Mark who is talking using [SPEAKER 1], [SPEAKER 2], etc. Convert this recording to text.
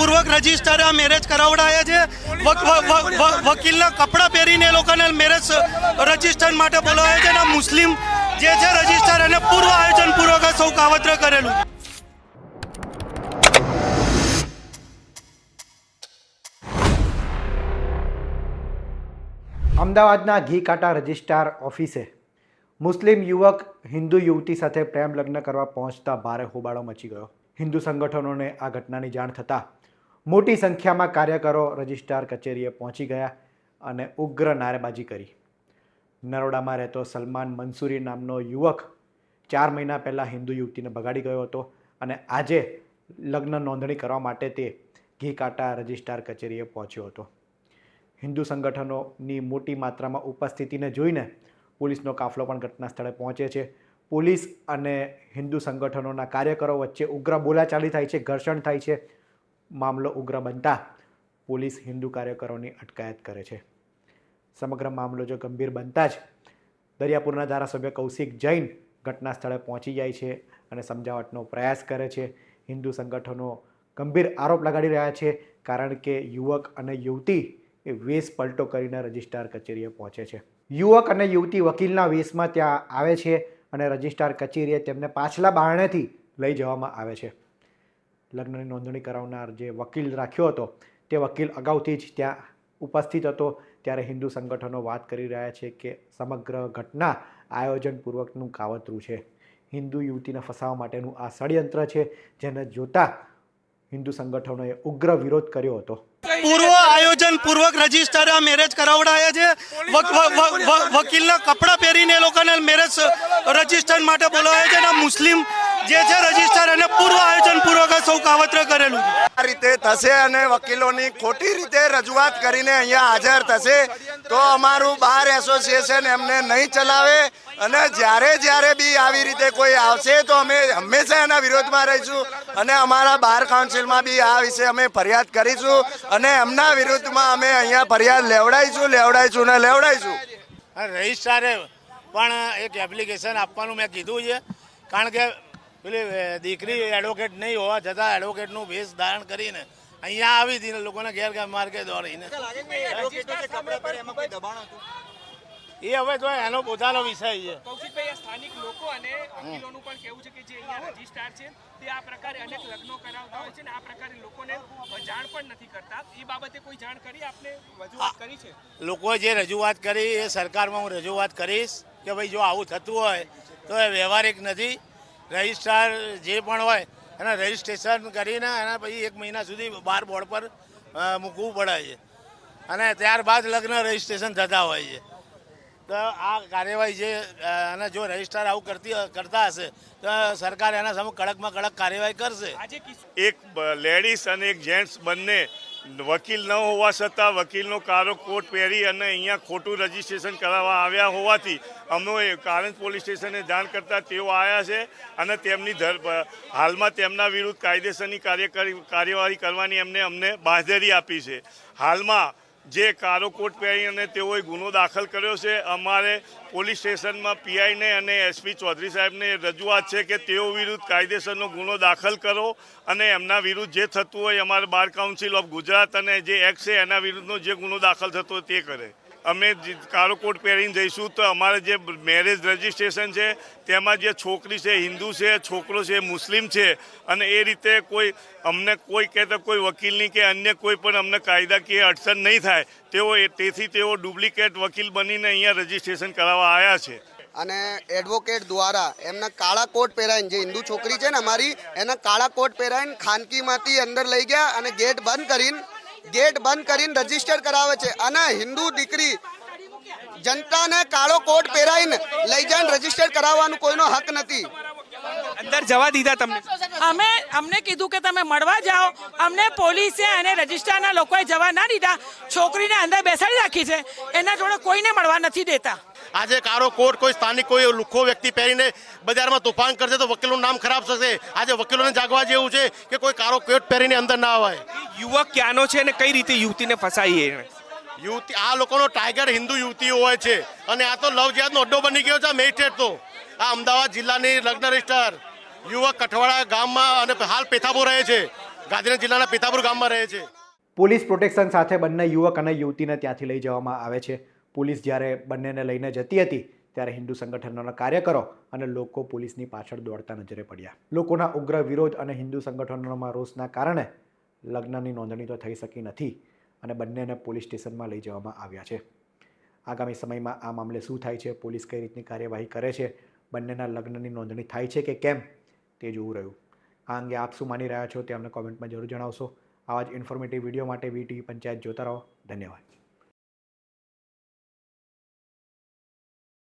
[SPEAKER 1] આયોજનપૂર્વક રજિસ્ટરે marriage કરાવડાયા છે. વકીલના કપડાં પહેરીને એ લોકોને મેરેજ રજિસ્ટર માટે બોલાવ્યા છે અને મુસ્લિમ જે છે રજિસ્ટર એને પૂર્વ આયોજનપૂર્વક સૌ કાવતરે કરેલું.
[SPEAKER 2] અમદાવાદના ઘીકાંટા રજિસ્ટ્રાર ઓફિસે મુસ્લિમ યુવક હિન્દુ યુવતી સાથે પ્રેમ લગ્ન કરવા પહોંચતા ભારે હોબાળો મચી ગયો. હિન્દુ સંગઠનોને આ ઘટનાની જાણ થતાં મોટી સંખ્યામાં કાર્યકરો રજિસ્ટ્રાર કચેરીએ પહોંચી ગયા અને ઉગ્ર નારેબાજી કરી. નરોડામાં રહેતો સલમાન મંસૂરી નામનો યુવક 4 મહિના પહેલાં હિન્દુ યુવતીને ભગાડી ગયો હતો અને આજે લગ્ન નોંધણી કરવા માટે તે ઘીકાંટા રજિસ્ટ્રાર કચેરીએ પહોંચ્યો હતો. હિન્દુ સંગઠનોની મોટી માત્રામાં ઉપસ્થિતિને જોઈને પોલીસનો કાફલો પણ ઘટના સ્થળે પહોંચે છે. પોલીસ અને હિન્દુ સંગઠનોના કાર્યકરો વચ્ચે ઉગ્ર બોલાચાલી થાય છે, ઘર્ષણ થાય છે. મામલો ઉગ્ર બનતા પોલીસ હિન્દુ કાર્યકરોની અટકાયત કરે છે. સમગ્ર મામલો જો ગંભીર બનતા જ દરિયાપુરના ધારાસભ્ય કૌશિક જૈન ઘટના સ્થળે પહોંચી જાય છે અને સમજાવટનો પ્રયાસ કરે છે. હિન્દુ સંગઠનો ગંભીર આરોપ લગાડી રહ્યા છે કારણ કે યુવક અને યુવતી એ વેશ પલટો કરીને રજિસ્ટ્રાર કચેરીએ પહોંચે છે. યુવક અને યુવતી વકીલના વેશમાં ત્યાં આવે છે અને રજિસ્ટ્રાર કચેરીએ તેમને પાછલા બારણેથી લઈ જવામાં આવે છે. લગ્નની નોંધણી કરાવનાર જે વકીલ રાખ્યો હતો તે વકીલ અગાઉથી જ ત્યાં ઉપસ્થિત હતો. ત્યારે હિન્દુ સંગઠનો વાત કરી રહ્યા છે કે સમગ્ર ઘટના આયોજનપૂર્વકનું કાવતરું છે. હિન્દુ યુવતીને ફસાવવા માટેનું આ ષડયંત્ર છે, જેને જોતા હિન્દુ સંગઠનોએ ઉગ્ર વિરોધ કર્યો હતો.
[SPEAKER 1] પૂર્વ આયોજનપૂર્વક રજિસ્ટરે મેરેજ કરાવડાયા છે. વકીલના કપડાં પહેરીને એ લોકોને મેરેજ રજિસ્ટર માટે બોલાવ્યા છે અને મુસ્લિમ જે છે રજિસ્ટર એને પૂર્વ આયોજનપૂર્વક સૌ કાવતરે કરેલું છે.
[SPEAKER 3] આ રીતે થશે અને વકીલોની ખોટી રીતે રજૂઆત કરીને અહીંયા હાજર થશે તો અમારું બાર એસોસિએશન એમને નહીં ચલાવે અને જ્યારે બી આવી રીતે કોઈ આવશે તો અમે હંમેશા એના વિરોધમાં રહીશું અને અમારા બાર કાઉન્સિલમાં બી આ વિશે અમે ફરિયાદ કરીશું અને એમના વિરુદ્ધમાં અમે અહીંયા ફરિયાદ લેવડાઈશું.
[SPEAKER 4] રજિસ્ટ્રારે પણ એક એપ્લિકેશન આપવાનું મેં કીધું છે કારણ કે પેલી દીકરી એડવોકેટ નહીં હોવા છતાં એડવોકેટનું વેશ ધારણ કરીને અહીંયા આવી હતી લોકોને ગેરમાર્ગે દોડીને એ હવે તો એનો પોતાનો વિષય છે.
[SPEAKER 5] કૌશિકભાઈ, સ્થાનિક લોકો અને વકીલોનું પણ કહેવું છે કે જે અહીંયા રજિસ્ટ્રાર છે તે આ પ્રકારે અનેક લગ્નો કરાવતા હોય છે ને આ પ્રકારે લોકોને જાણ પણ નથી કરતા. એ બાબતે કોઈ જાણ કરી આપને રજૂઆત કરી છે?
[SPEAKER 4] લોકોએ જે રજૂઆત કરી એ સરકારમાં હું રજૂઆત કરીશ કે ભાઈ જો આવું થતું હોય તો એ વ્યવહારિક નથી. રજિસ્ટ્રાર જે પણ હોય એના રજિસ્ટ્રેશન કરીને એના પછી 1 મહિના સુધી બાર બોર્ડ પર મૂકવું પડે છે અને ત્યારબાદ લગ્ન રજિસ્ટ્રેશન થતા હોય છે. તો આ કાર્યવાહી છે અને જો રજિસ્ટ્રાર આવું કરતા હશે તો સરકાર એના સામે કડકમાં કડક કાર્યવાહી કરશે.
[SPEAKER 6] એક લેડીઝ અને એક જેન્ટ્સ બંને વકીલ ન હોવા છતાં વકીલનો કાળો કોટ પહેરી અને અહીંયા ખોટું રજીસ્ટ્રેશન કરાવવા આવ્યા હોવાથી અમે કારંજ પોલીસ સ્ટેશને જાણ કરતા તેઓ આવ્યા છે અને તેમની હાલમાં તેમના વિરુદ્ધ કાયદેસરની કાર્યવાહી કરવાની અમને બાંહેધરી આપી છે. હાલમાં જે કાળો કોટ પહેરી અને તેઓએ ગુનો દાખલ કર્યો છે. અમારે પોલીસ સ્ટેશનમાં પીઆઈને અને એસપી ચૌધરી સાહેબને રજૂઆત છે કે તેઓ વિરુદ્ધ કાયદેસરનો ગુનો દાખલ કરો અને એમના વિરુદ્ધ જે થતું હોય અમારે બાર કાઉન્સિલ ઓફ ગુજરાત અને જે એક્ટ છે એના વિરુદ્ધનો જે ગુનો દાખલ થતો હોય તે કરે. અમે કાળો કોટ પહેરીને જઈશું તો અમારે જે મેરેજ રજિસ્ટ્રેશન છે તેમાં જે છોકરી છે હિન્દુ છે, છોકરો છે મુસ્લિમ છે અને એ રીતે અમને કોઈ કહેતા કોઈ વકીલની કે અન્ય કોઈ પણ અમને કાયદાકીય અડચણ નહીં થાય તેથી તેઓ ડુપ્લિકેટ વકીલ બનીને અહીંયા રજિસ્ટ્રેશન કરાવવા આવ્યા છે.
[SPEAKER 7] અને એડવોકેટ દ્વારા એમના કાળા કોટ પહેરાઈને જે હિન્દુ છોકરી છે ને અમારી એના કાળા કોટ પહેરાઈને ખાનગીમાંથી અંદર લઈ ગયા અને ગેટ બંધ કરીને રજીસ્ટર કરાવે છે અને હિન્દુ દીકરી જનતાને કાળો કોટ પહેરાઈને લઈ જઈને રજીસ્ટર કરાવવાનું કોઈનો હક નથી.
[SPEAKER 5] અંદર જવા દીધા તમને?
[SPEAKER 8] અમને કીધું કે તમે મળવા જાઓ. અમને પોલીસે અને રજિસ્ટ્રારના લોકોએ જવા ના દીધા. છોકરીને અંદર બેસાડી રાખી છે, એના જોડે કોઈને મળવા નથી દેતા.
[SPEAKER 9] આજે કાળો કોટ કોઈ સ્થાનિક કોઈ લુખ્ખો વ્યક્તિ પહેરીને બજારમાં તોફાન કરશે તો વકીલોનું નામ ખરાબ થશે. આજે વકીલોને જાગવા જેવું છે કે કોઈ કાળો કોટ પહેરીને અંદર ના આવે.
[SPEAKER 5] યુવક ક્યાંનો છે અને કઈ રીતે યુવતીને ફસાઈ?
[SPEAKER 9] યુવતી આ લોકોનો ટાઈગર હિન્દુ યુવતીઓ હોય છે અને આ તો લવ જેહાદનો અડ્ડો બની ગયો છે. મેજિસ્ટ્રેટ તો આ અમદાવાદ જિલ્લાની લગ્ન રજિસ્ટર યુવક કઠવાડા ગામમાં અને હાલ પેથાબો રહે છે ગાંધીનગર જિલ્લાના પિતાપુર ગામમાં રહે છે.
[SPEAKER 2] પોલીસ પ્રોટેક્શન સાથે બંને યુવક અને યુવતીને ત્યાંથી લઈ જવામાં આવે છે. પોલીસ જ્યારે બંનેને લઈને જતી હતી ત્યારે હિન્દુ સંગઠનોના કાર્યકરો અને લોકો પોલીસની પાછળ દોડતા નજરે પડ્યા. લોકોના ઉગ્ર વિરોધ અને હિન્દુ સંગઠનોમાં રોષના કારણે લગ્નની નોંધણી તો થઈ શકી નથી અને બંનેને પોલીસ સ્ટેશનમાં લઈ જવામાં આવ્યા છે. આગામી સમયમાં આ મામલે શું થાય છે, પોલીસ કઈ રીતની કાર્યવાહી કરે છે, બંનેના લગ્નની નોંધણી થાય છે કે કેમ તે જોવું રહ્યું. આ અંગે આપ શું માની રહ્યા છો તે અમને કોમેન્ટમાં જરૂર જણાવશો. આવા જ ઇન્ફોર્મેટિવ વિડીયો માટે VTV પંચાયત જોતા રહો. ધન્યવાદ.